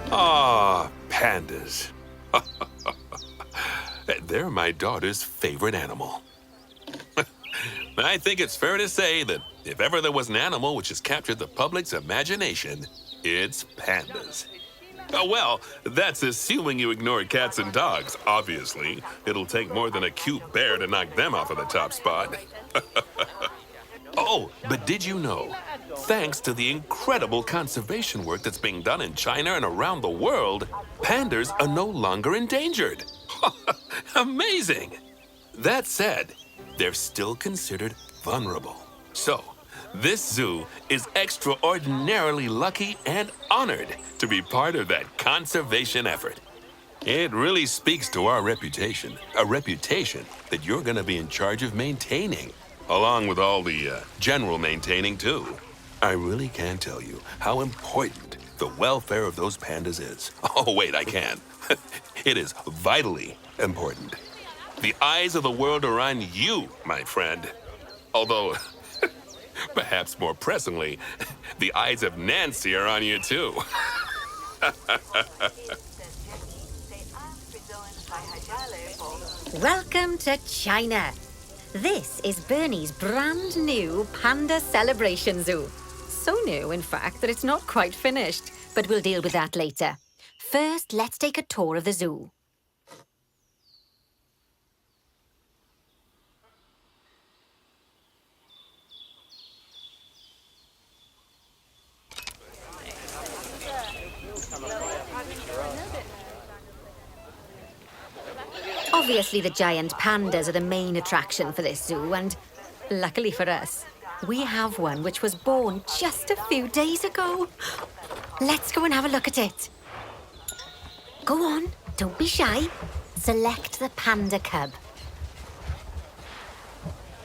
Ah, pandas. They're my daughter's favorite animal. I think it's fair to say that if ever there was an animal which has captured the public's imagination, it's pandas. Well, that's assuming you ignore cats and dogs, obviously. It'll take more than a cute bear to knock them off of the top spot. Oh, but did you know? Thanks to the incredible conservation work that's being done in China and around the world, pandas are no longer endangered. Amazing! That said, they're still considered vulnerable. So, this zoo is extraordinarily lucky and honored to be part of that conservation effort. It really speaks to our reputation, a reputation that you're going to be in charge of maintaining, along with all the general maintaining too. I really can't tell you how important the welfare of those pandas is. Oh, wait, I can. It is vitally important. The eyes of the world are on you, my friend. Although, perhaps more pressingly, the eyes of Nancy are on you too. Welcome to China. This is Bernie's brand new Panda Celebration Zoo. So new, in fact, that it's not quite finished, but we'll deal with that later. First, let's take a tour of the zoo. Obviously, the giant pandas are the main attraction for this zoo, and luckily for us, we have one which was born just a few days ago. Let's go and have a look at it. Go on, don't be shy. Select the panda cub.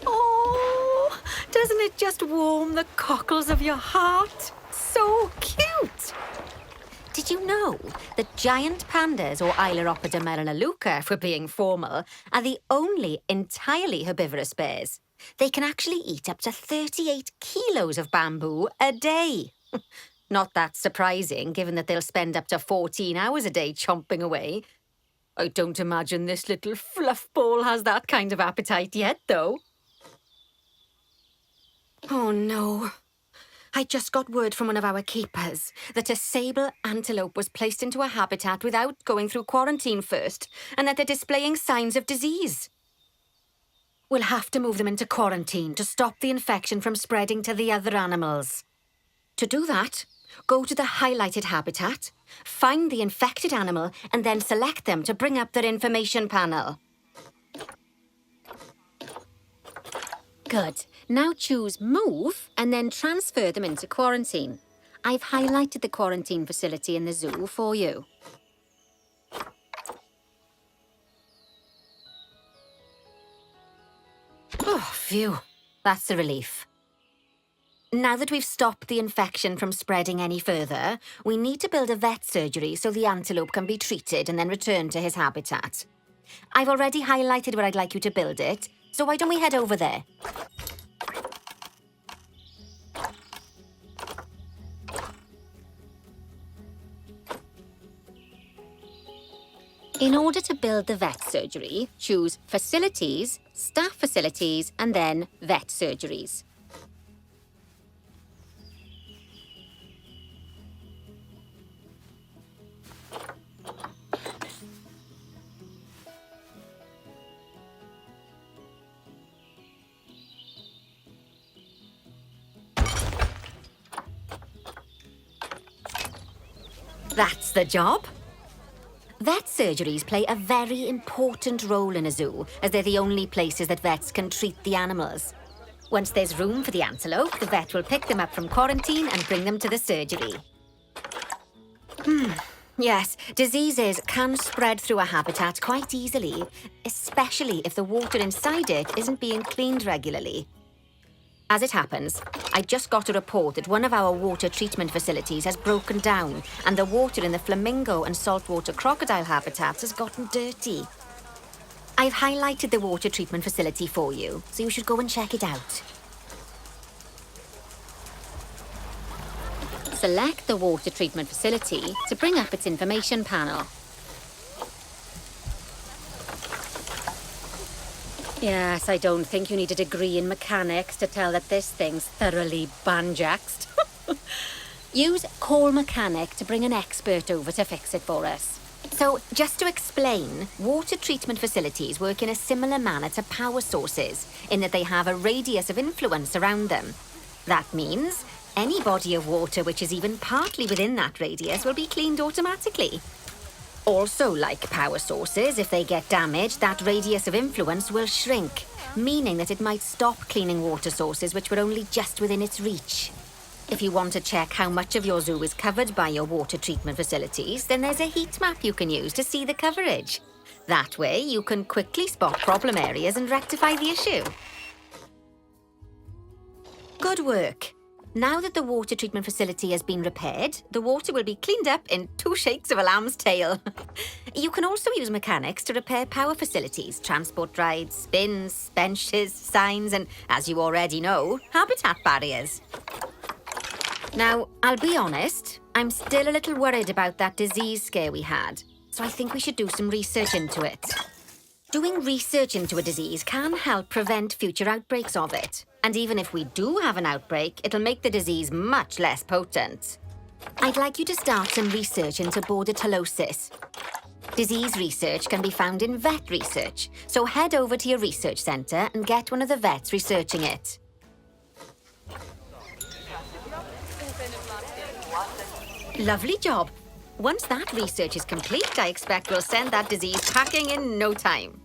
Oh, doesn't it just warm the cockles of your heart? So cute! Did you know that giant pandas, or Ailuropoda melaleuca, if we're being formal, are the only entirely herbivorous bears? They can actually eat up to 38 kilos of bamboo a day. Not that surprising, given that they'll spend up to 14 hours a day chomping away. I don't imagine this little fluff ball has that kind of appetite yet, though. Oh, no. I just got word from one of our keepers that a sable antelope was placed into a habitat without going through quarantine first, and that they're displaying signs of disease. We'll have to move them into quarantine to stop the infection from spreading to the other animals. To do that, go to the highlighted habitat, find the infected animal, and then select them to bring up their information panel. Good. Now choose Move and then transfer them into quarantine. I've highlighted the quarantine facility in the zoo for you. Oh, phew. That's a relief. Now that we've stopped the infection from spreading any further, we need to build a vet surgery so the antelope can be treated and then returned to his habitat. I've already highlighted where I'd like you to build it, so why don't we head over there? In order to build the vet surgery, choose Facilities, Staff Facilities, and then Vet Surgeries. That's the job. Vet surgeries play a very important role in a zoo, as they're the only places that vets can treat the animals. Once there's room for the antelope, the vet will pick them up from quarantine and bring them to the surgery. Yes, diseases can spread through a habitat quite easily, especially if the water inside it isn't being cleaned regularly. As it happens, I just got a report that one of our water treatment facilities has broken down and the water in the flamingo and saltwater crocodile habitats has gotten dirty. I've highlighted the water treatment facility for you, so you should go and check it out. Select the water treatment facility to bring up its information panel. Yes, I don't think you need a degree in mechanics to tell that this thing's thoroughly banjaxed. Use Call Mechanic to bring an expert over to fix it for us. So, just to explain, water treatment facilities work in a similar manner to power sources, in that they have a radius of influence around them. That means any body of water which is even partly within that radius will be cleaned automatically. Also, like power sources, if they get damaged, that radius of influence will shrink, meaning that it might stop cleaning water sources which were only just within its reach. If you want to check how much of your zoo is covered by your water treatment facilities, then there's a heat map you can use to see the coverage. That way, you can quickly spot problem areas and rectify the issue. Good work. Now that the water treatment facility has been repaired, the water will be cleaned up in 2 shakes of a lamb's tail. You can also use mechanics to repair power facilities, transport rides, bins, benches, signs, and, as you already know, habitat barriers. Now, I'll be honest, I'm still a little worried about that disease scare we had, so I think we should do some research into it. Doing research into a disease can help prevent future outbreaks of it. And even if we do have an outbreak, it'll make the disease much less potent. I'd like you to start some research into bordetellosis. Disease research can be found in vet research, so head over to your research centre and get one of the vets researching it. Lovely job. Once that research is complete, I expect we'll send that disease packing in no time.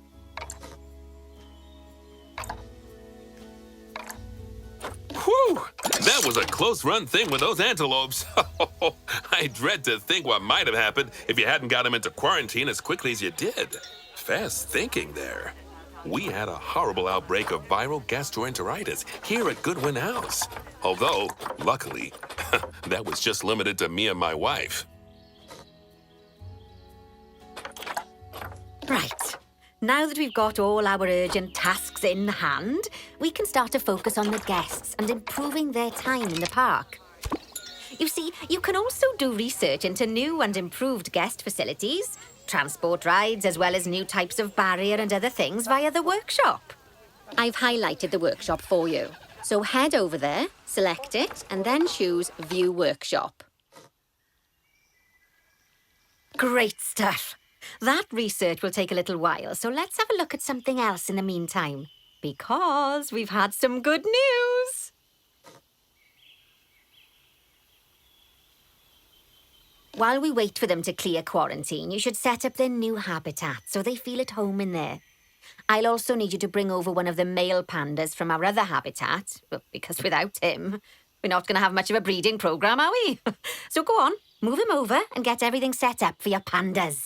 Whew! That was a close-run thing with those antelopes. I dread to think what might have happened if you hadn't got them into quarantine as quickly as you did. Fast thinking there. We had a horrible outbreak of viral gastroenteritis here at Goodwin House. Although, luckily, that was just limited to me and my wife. Right. Now that we've got all our urgent tasks in hand, we can start to focus on the guests and improving their time in the park. You see, you can also do research into new and improved guest facilities, transport rides, as well as new types of barrier and other things via the workshop. I've highlighted the workshop for you. So head over there, select it, and then choose View Workshop. Great stuff. That research will take a little while, so let's have a look at something else in the meantime. Because we've had some good news. While we wait for them to clear quarantine, you should set up their new habitat so they feel at home in there. I'll also need you to bring over one of the male pandas from our other habitat, because without him, we're not going to have much of a breeding program, are we? So go on, move him over and get everything set up for your pandas.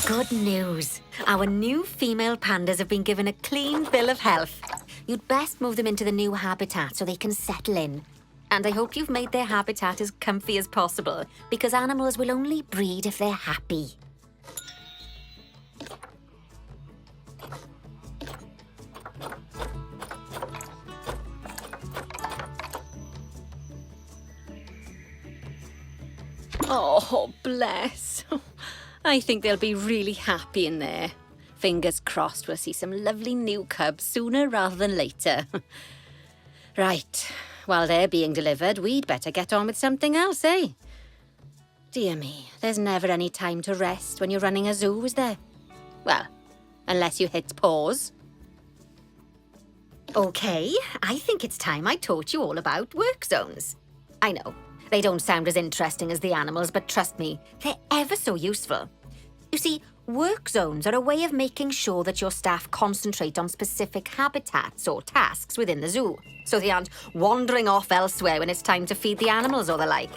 Good news. Our new female pandas have been given a clean bill of health. You'd best move them into the new habitat so they can settle in. And I hope you've made their habitat as comfy as possible, because animals will only breed if they're happy. Oh, bless. I think they'll be really happy in there. Fingers crossed we'll see some lovely new cubs sooner rather than later. Right, while they're being delivered, we'd better get on with something else, eh? Dear me, there's never any time to rest when you're running a zoo, is there? Well, unless you hit pause. Okay, I think it's time I taught you all about work zones. I know, they don't sound as interesting as the animals, but trust me, they're ever so useful. You see, work zones are a way of making sure that your staff concentrate on specific habitats or tasks within the zoo, so they aren't wandering off elsewhere when it's time to feed the animals or the like.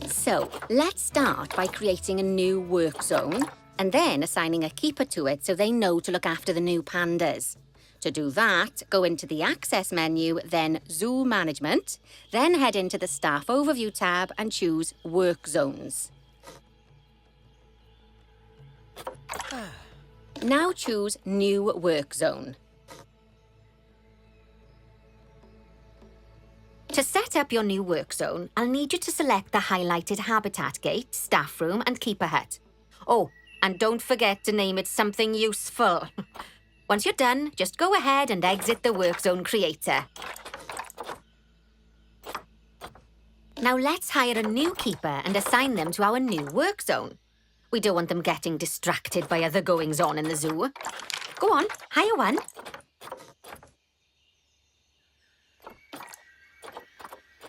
So, let's start by creating a new work zone and then assigning a keeper to it so they know to look after the new pandas. To do that, go into the Access menu, then Zoo Management, then head into the Staff Overview tab and choose Work Zones. Now choose New Work Zone. To set up your new work zone, I'll need you to select the highlighted Habitat Gate, Staff Room and Keeper Hut. Oh, and don't forget to name it something useful. Once you're done, just go ahead and exit the work zone creator. Now let's hire a new keeper and assign them to our new work zone. We don't want them getting distracted by other goings-on in the zoo. Go on, hire one.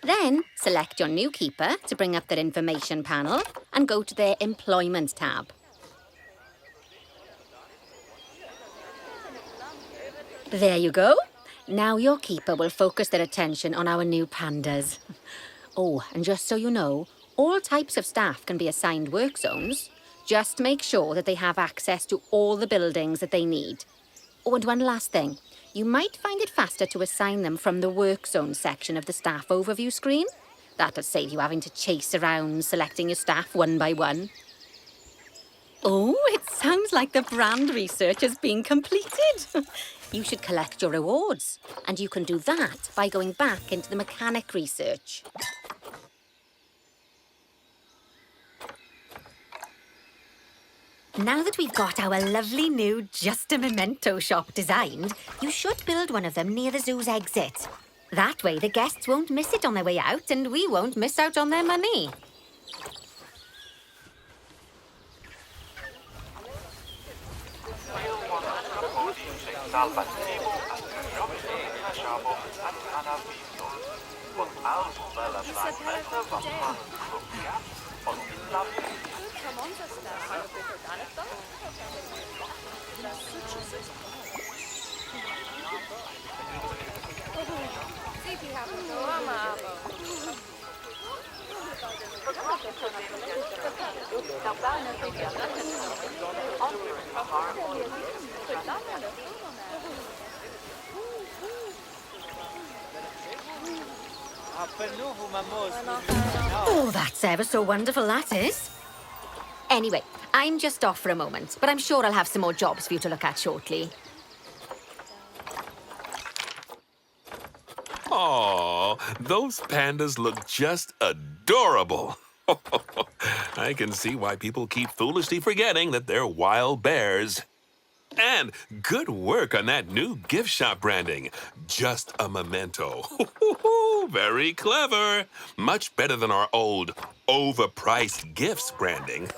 Then select your new keeper to bring up their information panel and go to their Employment tab. There you go. Now your keeper will focus their attention on our new pandas. Oh, and just so you know, all types of staff can be assigned work zones. Just make sure that they have access to all the buildings that they need. Oh, and one last thing. You might find it faster to assign them from the work zone section of the staff overview screen. That'll save you having to chase around selecting your staff one by one. Oh, it sounds like the brand research has been completed. You should collect your rewards, and you can do that by going back into the mechanic research. Now that we've got our lovely new Just a Memento shop designed, you should build one of them near the zoo's exit. That way the guests won't miss it on their way out, and we won't miss out on their money. Oh, that's ever so wonderful, that is. Anyway, I'm just off for a moment, but I'm sure I'll have some more jobs for you to look at shortly. Aw, those pandas look just adorable. I can see why people keep foolishly forgetting that they're wild bears. And good work on that new gift shop branding. Just a memento. Very clever. Much better than our old overpriced gifts branding.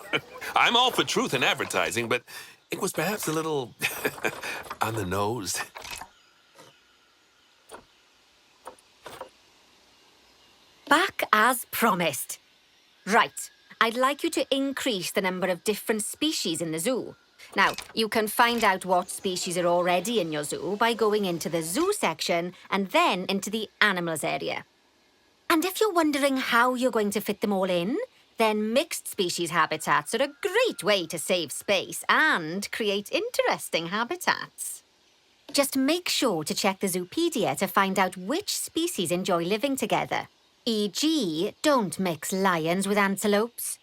I'm all for truth in advertising, but it was perhaps a little on the nose. Back as promised. Right, I'd like you to increase the number of different species in the zoo. Now, you can find out what species are already in your zoo by going into the zoo section and then into the animals area. And if you're wondering how you're going to fit them all in, then mixed species habitats are a great way to save space and create interesting habitats. Just make sure to check the Zoopedia to find out which species enjoy living together. E.g., don't mix lions with antelopes.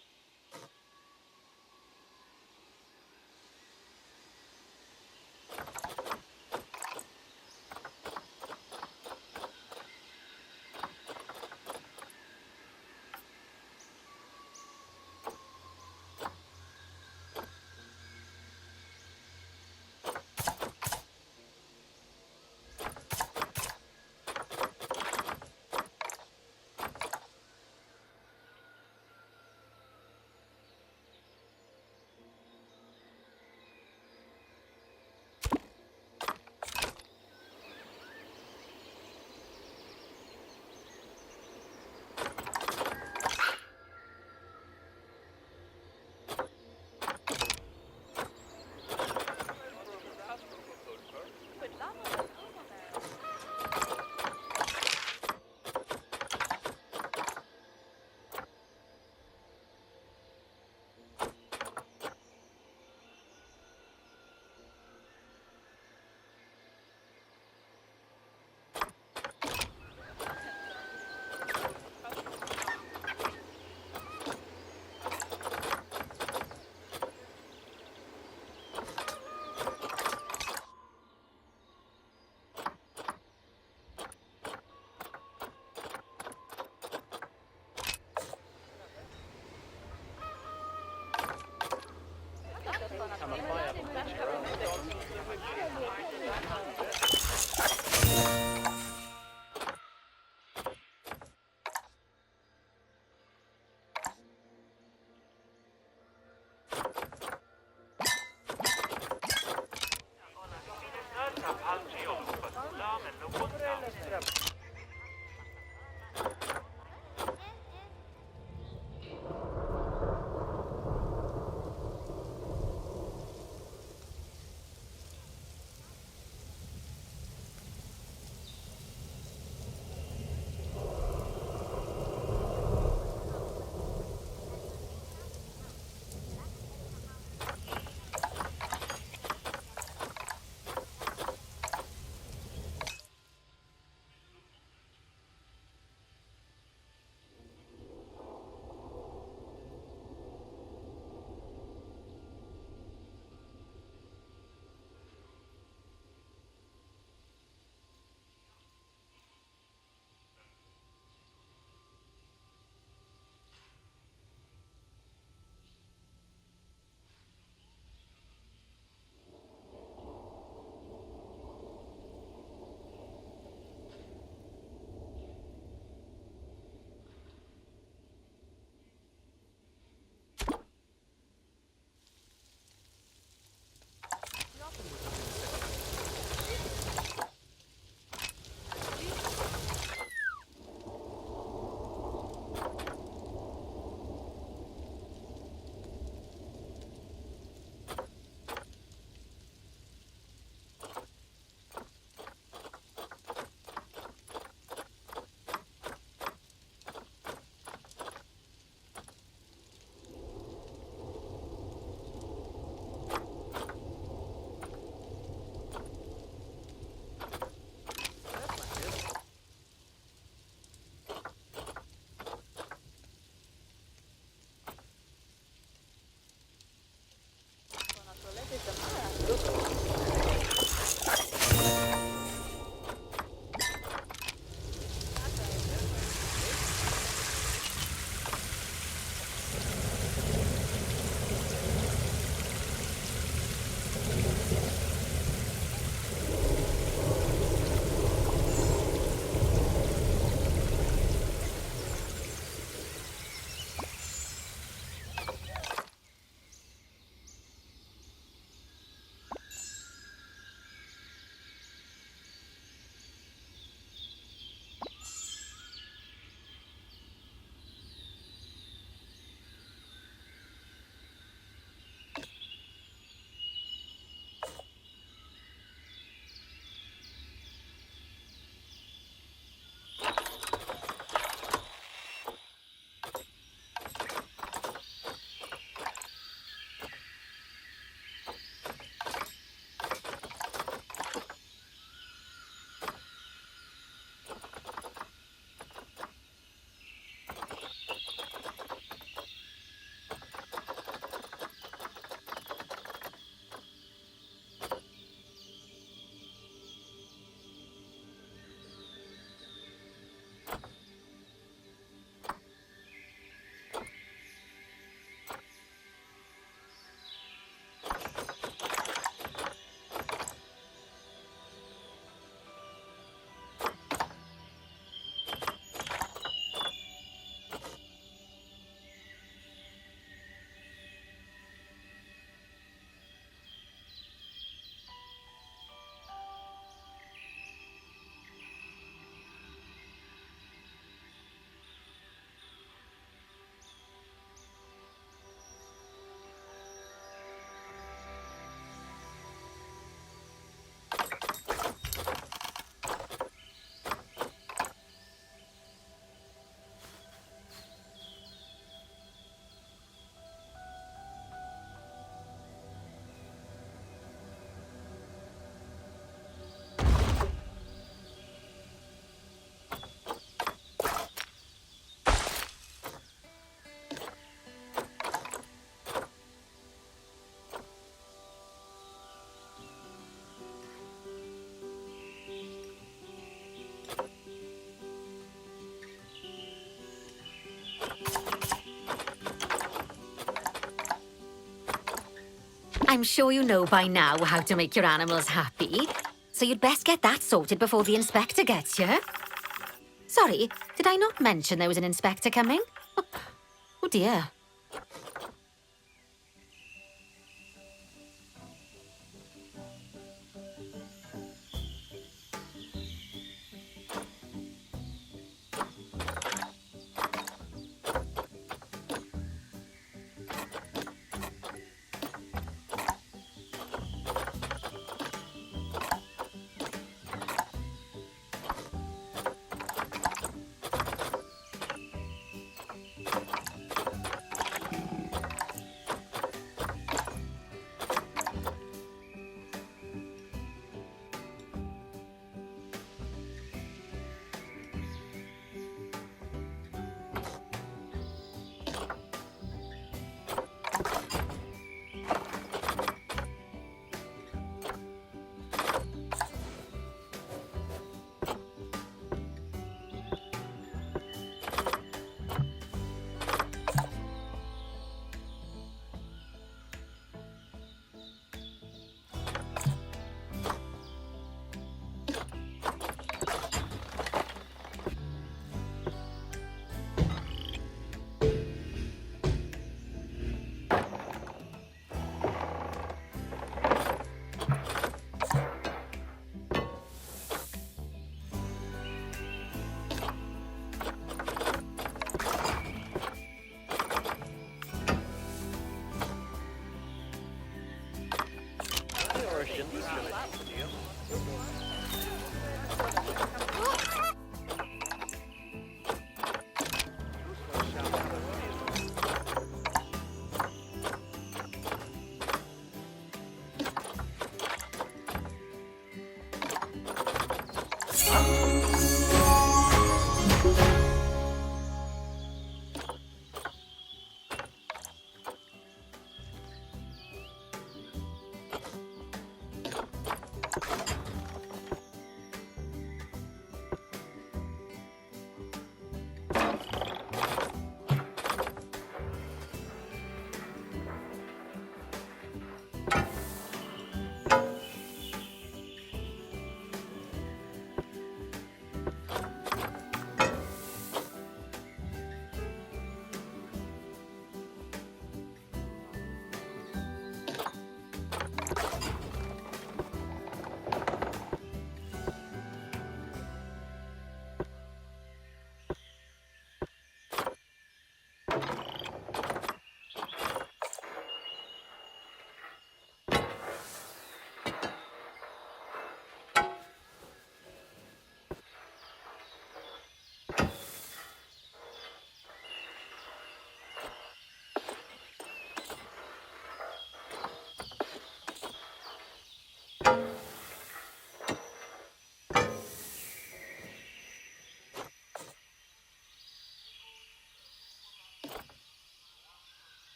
I'm sure you know by now how to make your animals happy. So you'd best get that sorted before the inspector gets here. Sorry, did I not mention there was an inspector coming? Oh dear.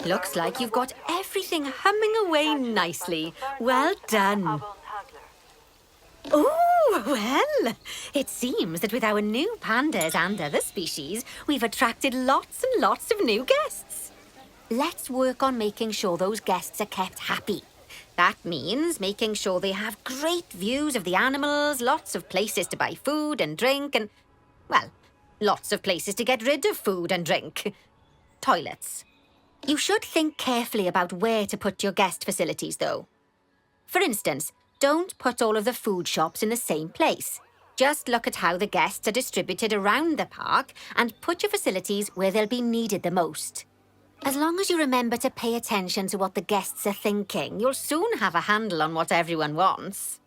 Looks like you've got everything humming away nicely. Well done. Oh, well, it seems that with our new pandas and other species, we've attracted lots and lots of new guests. Let's work on making sure those guests are kept happy. That means making sure they have great views of the animals, lots of places to buy food and drink, and, well, lots of places to get rid of food and drink. Toilets. You should think carefully about where to put your guest facilities, though. For instance, don't put all of the food shops in the same place. Just look at how the guests are distributed around the park and put your facilities where they'll be needed the most. As long as you remember to pay attention to what the guests are thinking, you'll soon have a handle on what everyone wants.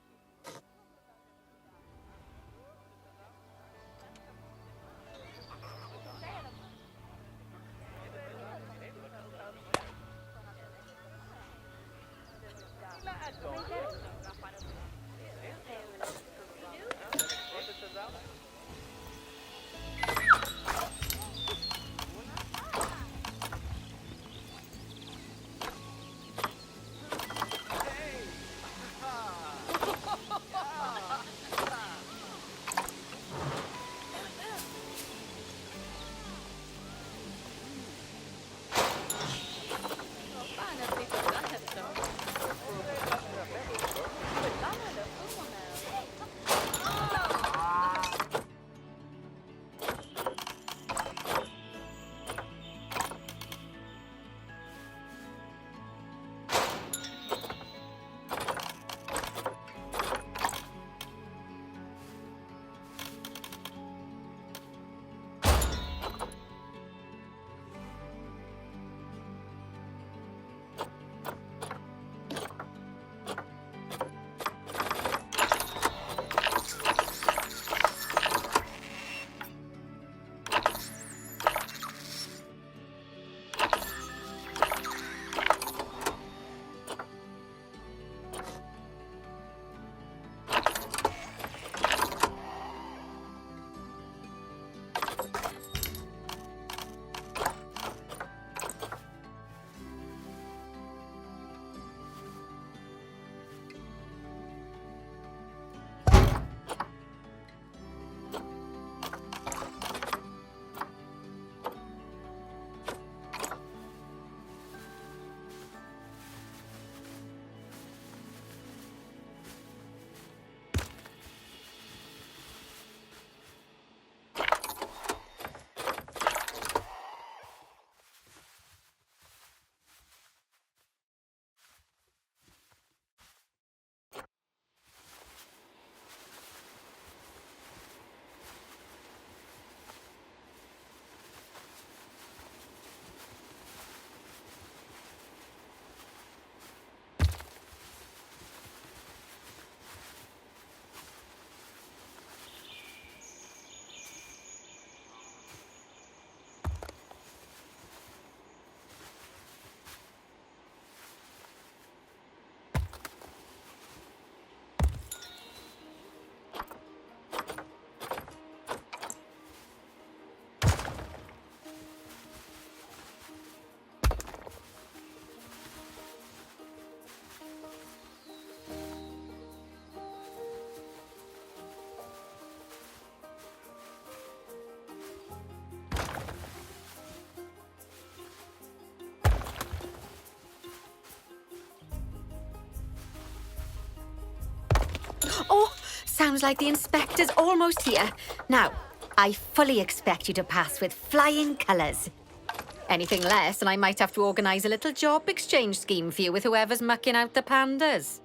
Oh, sounds like the inspector's almost here. Now, I fully expect you to pass with flying colours. Anything less, and I might have to organise a little job exchange scheme for you with whoever's mucking out the pandas.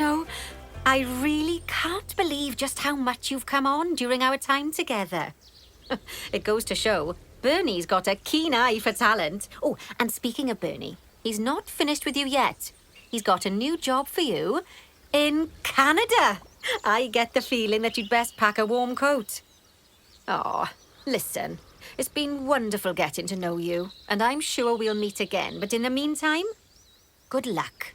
know, I really can't believe just how much you've come on during our time together. It goes to show, Bernie's got a keen eye for talent. Oh, and speaking of Bernie, he's not finished with you yet. He's got a new job for you in Canada. I get the feeling that you'd best pack a warm coat. Oh, listen, it's been wonderful getting to know you, and I'm sure we'll meet again. But in the meantime, good luck.